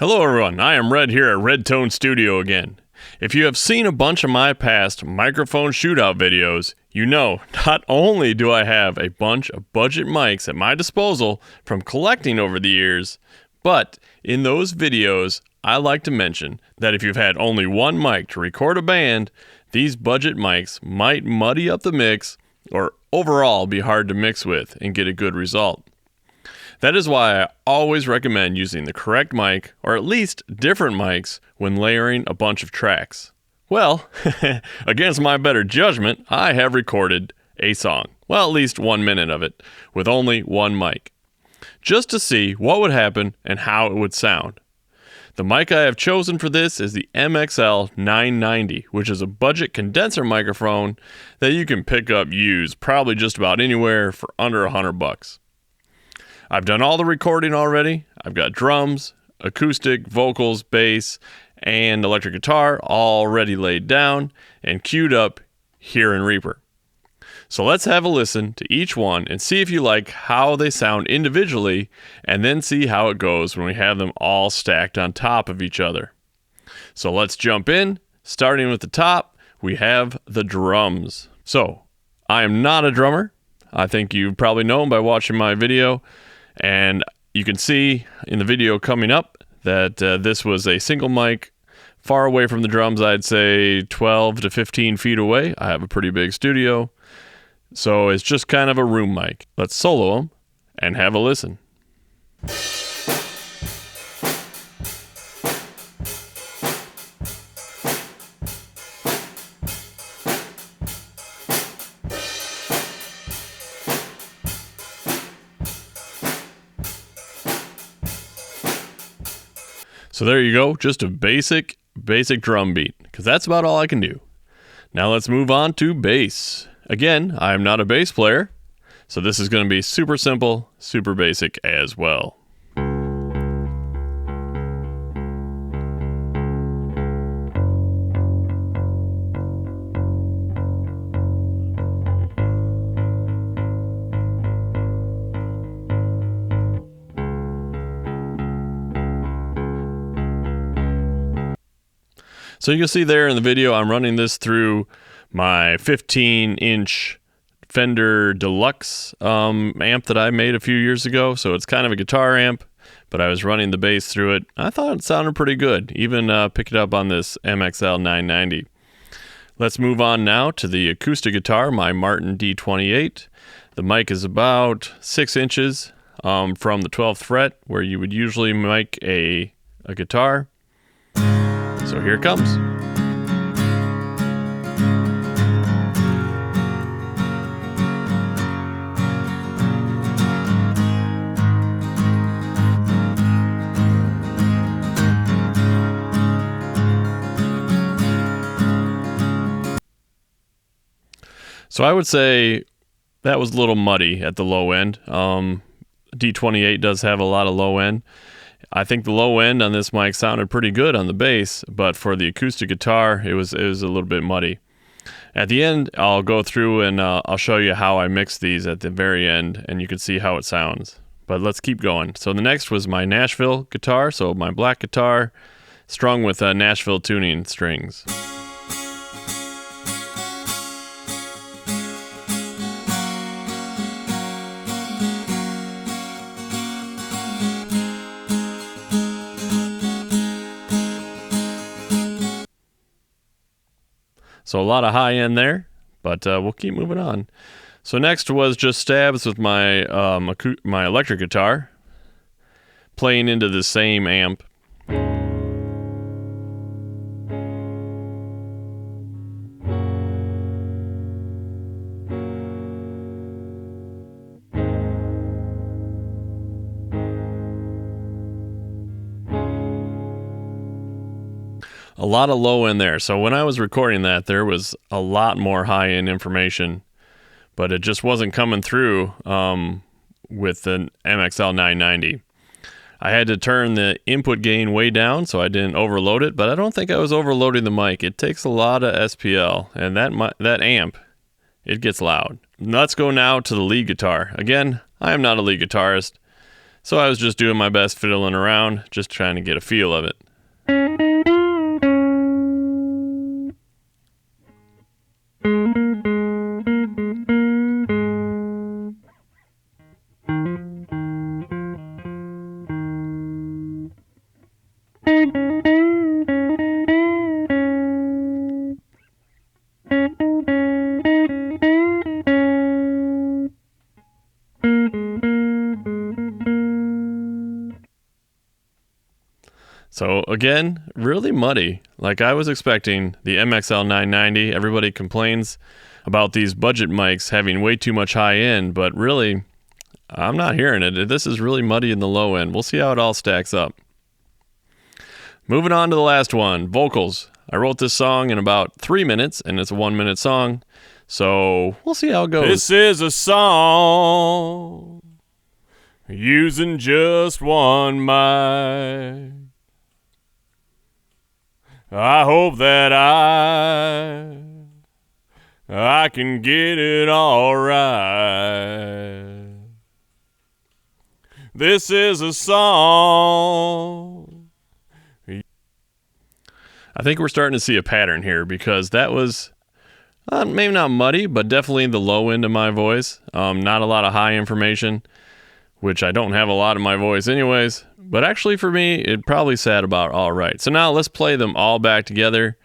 Hello everyone, I am Red here at RedTone Studio again. If you have seen a bunch of my past microphone shootout videos, you know not only do I have a bunch of budget mics at my disposal from collecting over the years, but in those videos I like to mention that if you've had only one mic to record a band, these budget mics might muddy up the mix or overall be hard to mix with and get a good result. That is why I always recommend using the correct mic, or at least different mics, when layering a bunch of tracks. Well, against my better judgment, I have recorded a song, well, at least 1 minute of it, with only one mic, just to see what would happen and how it would sound. The mic I have chosen for this is the MXL990, which is a budget condenser microphone that you can pick up used probably just about anywhere for under $100. I've done all the recording already. I've got drums, acoustic, vocals, bass, and electric guitar already laid down and queued up here in Reaper. So let's have a listen to each one and see if you like how they sound individually, and then see how it goes when we have them all stacked on top of each other. So let's jump in. Starting with the top, we have the drums. So I am not a drummer. I think you probably know by watching my video. And you can see in the video coming up that this was a single mic far away from the drums. I'd say 12 to 15 feet away. I have a pretty big studio, so it's just kind of a room mic. Let's solo them and have a listen. So there you go, just a basic drum beat, because that's about all I can do. Now let's move on to bass. Again, I am not a bass player, so this is going to be super simple, super basic as well. So you can see there in the video, I'm running this through my 15-inch Fender Deluxe amp that I made a few years ago. So it's kind of a guitar amp, but I was running the bass through it. I thought it sounded pretty good, even pick it up on this MXL990. Let's move on now to the acoustic guitar, my Martin D28. The mic is about 6 inches from the 12th fret, where you would usually mic a guitar. So here it comes. So I would say that was a little muddy at the low end. D28 does have a lot of low end. I think the low end on this mic sounded pretty good on the bass, but for the acoustic guitar, it was a little bit muddy. At the end, I'll go through and I'll show you how I mix these at the very end, and you can see how it sounds. But let's keep going. So the next was my Nashville guitar, so my black guitar, strung with Nashville tuning strings. So a lot of high end there, but we'll keep moving on. So next was just stabs with my my electric guitar, playing into the same amp. A lot of low end there. So when I was recording that, there was a lot more high end information, but it just wasn't coming through with the MXL990. I had to turn the input gain way down so I didn't overload it, but I don't think I was overloading the mic. It takes a lot of SPL, and that amp, it gets loud. Let's go now to the lead guitar. Again, I am not a lead guitarist, So I was just doing my best fiddling around, just trying to get a feel of it. So again, really muddy. Like I was expecting the MXL990. Everybody complains about these budget mics having way too much high end, but really, I'm not hearing it. This is really muddy in the low end. We'll see how it all stacks up. Moving on to the last one, vocals. I wrote this song in about 3 minutes, and it's a 1 minute song. So we'll see how it goes. This is a song using just one mic. I hope that I can get it all right. This is a song. I think we're starting to see a pattern here because that was maybe not muddy, but definitely the low end of my voice. Not a lot of high information, which I don't have a lot of my voice anyways. But actually for me, it probably sat about all right. So now let's play them all back together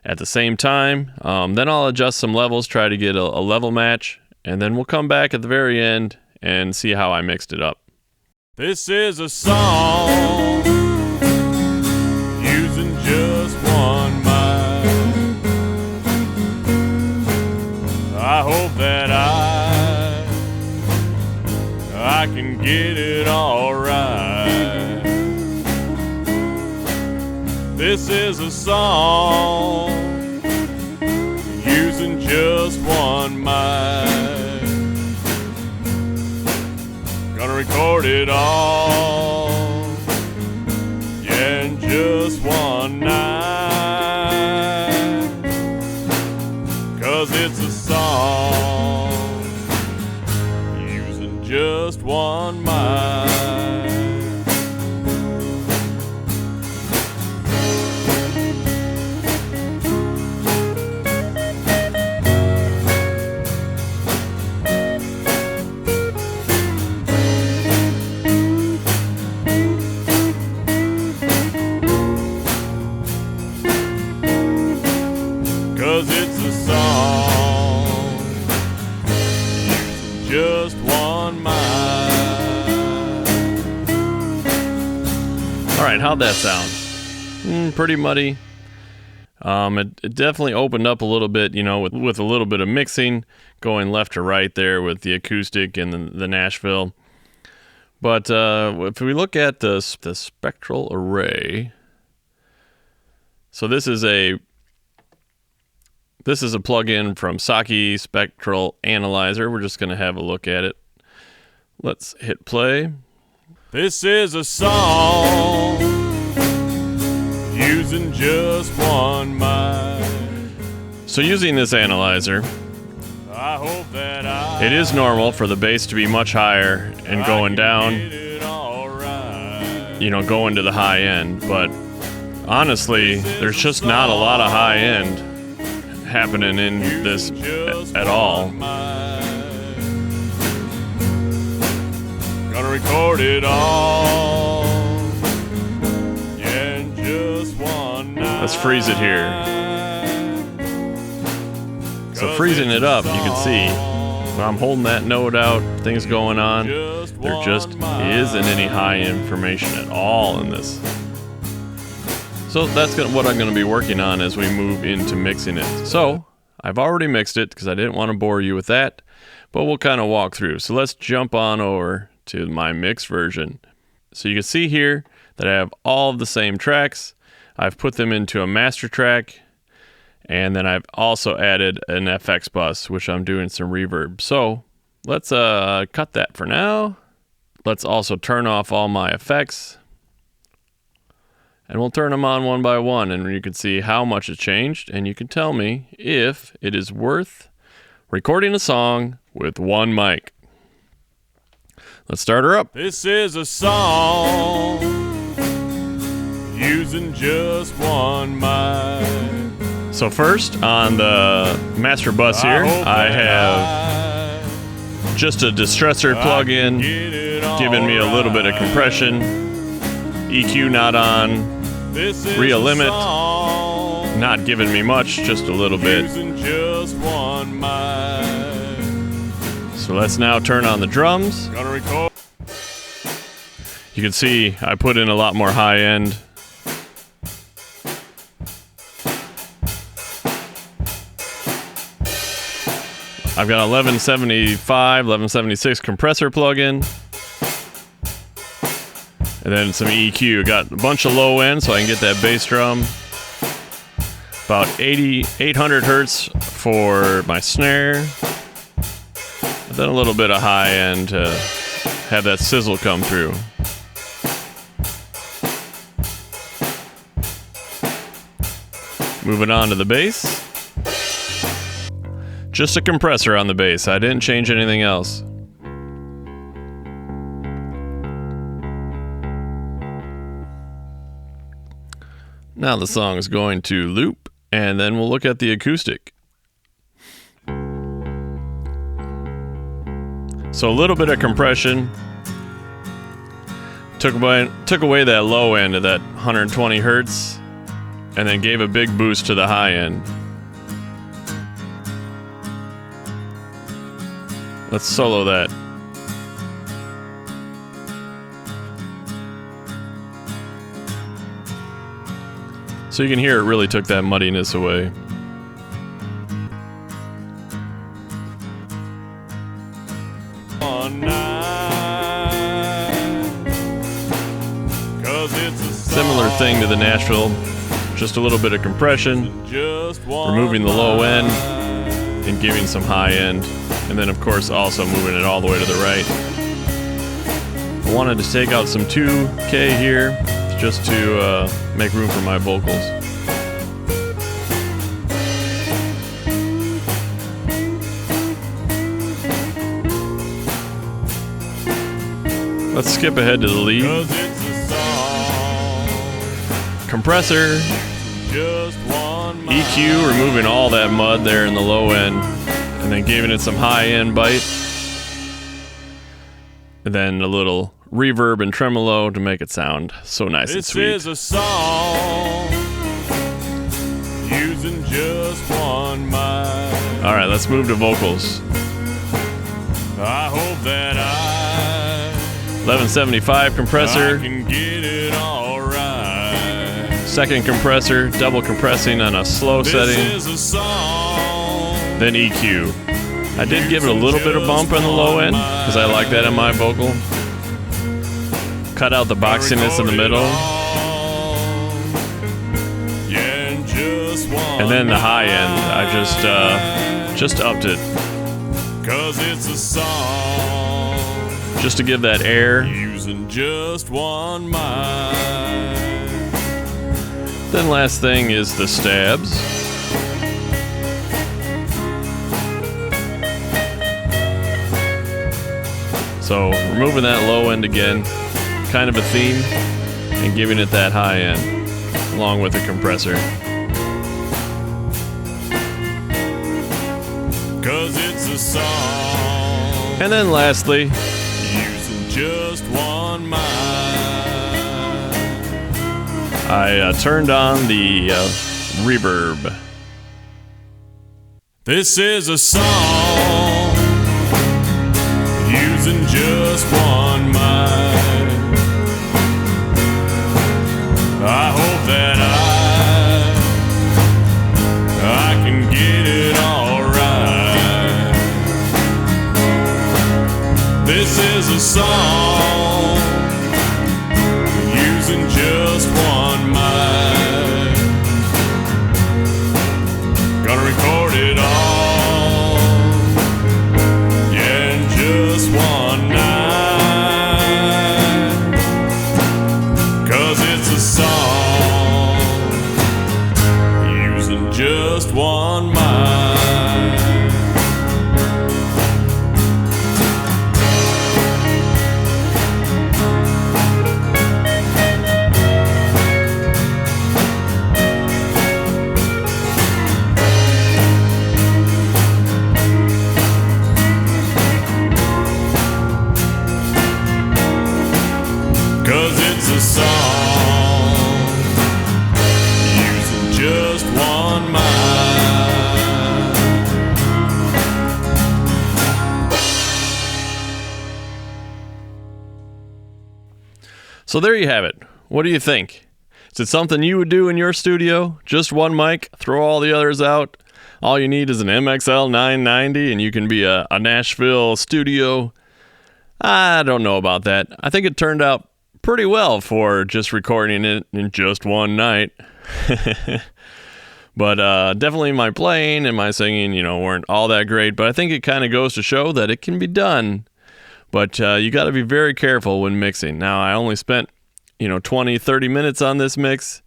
at the same time. Then I'll adjust some levels, try to get a level match, and then we'll come back at the very end and see how I mixed it up. This is a song using just one mic. I hope that I can get it all right. This is a song using just one mic. Gonna record it all, yeah, in just one night. 'Cause it's a song using just one mic. 'Cause it's a song using just one mic. All right, how'd that sound? Pretty muddy. It definitely opened up a little bit, with a little bit of mixing going left to right there with the acoustic and the Nashville. But if we look at the spectral array, so this is a plugin from Saki Spectral Analyzer. We're just going to have a look at it. Let's hit play. This is a song using just one mic. So using this analyzer, I hope that it is normal for the bass to be much higher and going down, going to the high end. But honestly, there's just not a lot of high end happening in this at all. Gonna record it all, yeah, in just one night. Let's freeze it here. So freezing it up, you can see when I'm holding that note out, things going on, there just isn't any high information at all in this. So that's what I'm going to be working on as we move into mixing it. So I've already mixed it because I didn't want to bore you with that, but we'll kind of walk through. So let's jump on over to my mixed version. So you can see here that I have all of the same tracks. I've put them into a master track, and then I've also added an FX bus, which I'm doing some reverb. So let's cut that for now. Let's also turn off all my effects, and we'll turn them on one by one, and you can see how much it changed, and you can tell me if it is worth recording a song with one mic. Let's start her up. This is a song using just one mic. So first, on the master bus here, I have just a distressor plug-in, giving me a little bit of compression. EQ not on. Real limit, not giving me much, just a little bit. So let's now turn on the drums. You can see I put in a lot more high end. I've got 1175, 1176 compressor plug-in. And then some EQ. Got a bunch of low end so I can get that bass drum. About 800 hertz for my snare. And then a little bit of high end to have that sizzle come through. Moving on to the bass. Just a compressor on the bass. I didn't change anything else. Now the song is going to loop, and then we'll look at the acoustic. So a little bit of compression. Took away that low end of that 120 hertz, and then gave a big boost to the high end. Let's solo that. So you can hear it really took that muddiness away. Similar thing to the Nashville, just a little bit of compression, removing the low end and giving some high end, and then of course also moving it all the way to the right. I wanted to take out some 2K here just to make room for my vocals. Let's skip ahead to the lead. Compressor, EQ, removing all that mud there in the low end, and then giving it some high end bite. And then a little reverb and tremolo to make it sound so nice and sweet. This is a song using just one mic. All right, let's move to vocals. I hope that 1175 compressor. I can get it all right. Second compressor, double compressing on a slow setting. This is a song. Then EQ. I did give it a little bit of bump on the low end because I like that in my vocal. Cut out the boxiness in the middle. And then the high end, I just upped it. 'Cause it's a song. Just to give that air. Using just one mic. Then last thing is the stabs. So removing that low end again, kind of a theme, and giving it that high end, along with the compressor. 'Cause it's a song. And then lastly, using just one mic. I turned on the reverb. This is a song using just one mic. I hope that I can get it all right. This is a song using just one mic. Gonna record it all, yeah, in just one night. 'Cause it's a song using just one mic. So there you have it. What do you think? Is it something you would do in your studio? Just one mic, throw all the others out? All you need is an MXL990 and you can be a Nashville studio. I don't know about that. I think it turned out pretty well for just recording it in just one night. But definitely my playing and my singing, weren't all that great. But I think it kind of goes to show that it can be done. But you got to be very careful when mixing. Now, I only spent, 20, 30 minutes on this mix.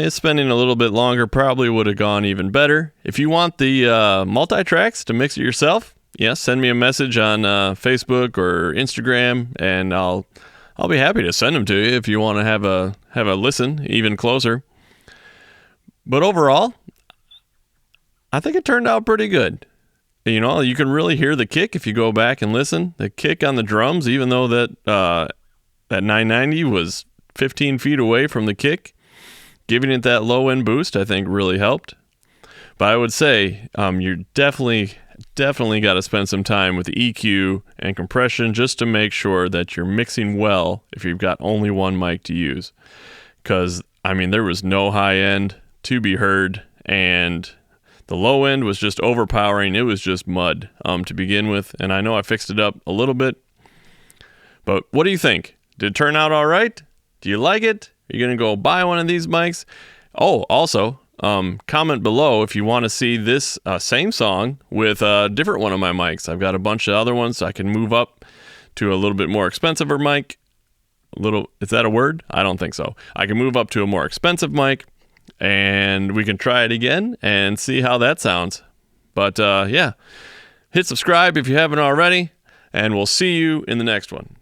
Spending a little bit longer probably would have gone even better. If you want the multi-tracks to mix it yourself, send me a message on Facebook or Instagram, and I'll be happy to send them to you if you want to have a listen even closer. But overall, I think it turned out pretty good. You can really hear the kick if you go back and listen. The kick on the drums, even though that 990 was 15 feet away from the kick, giving it that low end boost, I think really helped. But I would say you're definitely got to spend some time with EQ and compression just to make sure that you're mixing well if you've got only one mic to use. Because, there was no high end to be heard, and the low end was just overpowering. It was just mud to begin with, and I know I fixed it up a little bit. But what do you think? Did it turn out all right? Do you like it? Are you going to go buy one of these mics? Oh, also, comment below if you want to see this same song with a different one of my mics. I've got a bunch of other ones. I can move up to a little bit more expensive mic. Is that a word? I don't think so. I can move up to a more expensive mic, and we can try it again and see how that sounds. But hit subscribe if you haven't already, and we'll see you in the next one.